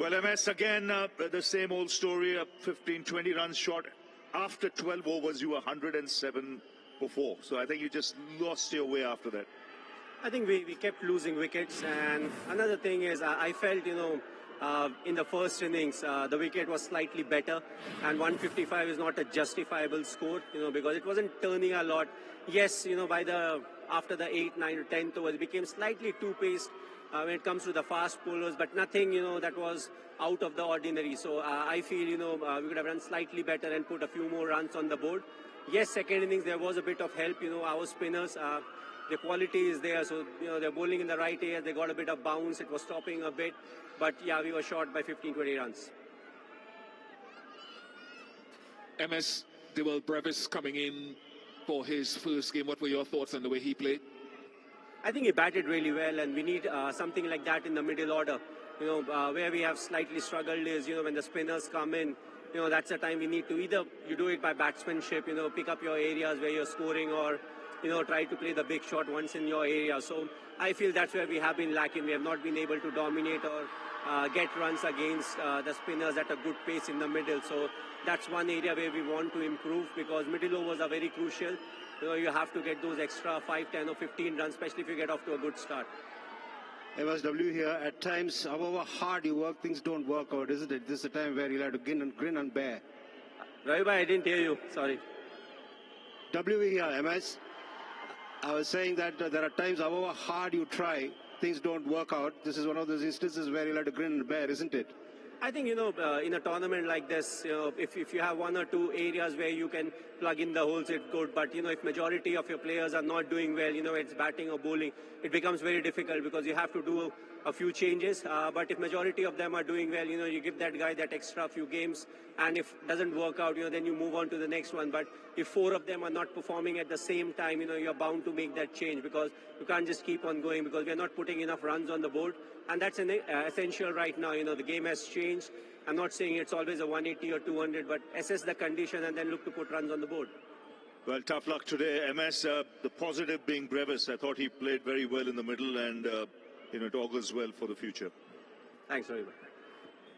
Well, MS, again, the same old story, 15, 20 runs short. After 12 overs, you were 107 for 4. So I think you just lost your way after that. I think we kept losing wickets. And another thing is I felt, in the first innings, the wicket was slightly better. And 155 is not a justifiable score, because it wasn't turning a lot. Yes, after the 8th, 9th, or 10th overs, it became slightly too paced when it comes to the fast bowlers, but nothing, that was out of the ordinary. So I feel, we could have run slightly better and put a few more runs on the board. Yes, second innings, there was a bit of help, our spinners, the quality is there, so, they're bowling in the right area, they got a bit of bounce, it was stopping a bit, but yeah, we were short by 15, 20 runs. MS Dewell Brevis coming in for his first game. What were your thoughts on the way he played? I think he batted really well, and we need something like that in the middle order. Where we have slightly struggled is, when the spinners come in, that's the time we need to either you do it by batsmanship, pick up your areas where you're scoring, or, try to play the big shot once in your area. So I feel that's where we have been lacking. We have not been able to dominate or get runs against the spinners at a good pace in the middle. So that's one area where we want to improve, because middle overs are very crucial. You have to get those extra 5, 10 or 15 runs, especially if you get off to a good start. MSW here. At times, however hard you work, things don't work out, isn't it? This is a time where you'll have to grin and bear. Ravi, I didn't hear you. Sorry. WE here, MS. I was saying that there are times, however hard you try, things don't work out. This is one of those instances where you'll have to grin and bear, isn't it? I think, in a tournament like this, if you have 1 or 2 areas where you can plug in the holes, it's good. But, if majority of your players are not doing well, it's batting or bowling, it becomes very difficult, because you have to do a few changes. But if majority of them are doing well, you give that guy that extra few games. And if it doesn't work out, then you move on to the next one. But if 4 of them are not performing at the same time, you're bound to make that change, because you can't just keep on going, because we're not putting enough runs on the board. And that's essential right now. The game has changed. I'm not saying it's always a 180 or 200, but assess the condition and then look to put runs on the board. Well, tough luck today, MS. The positive being Brevis. I thought he played very well in the middle, and it augurs well for the future. Thanks very much.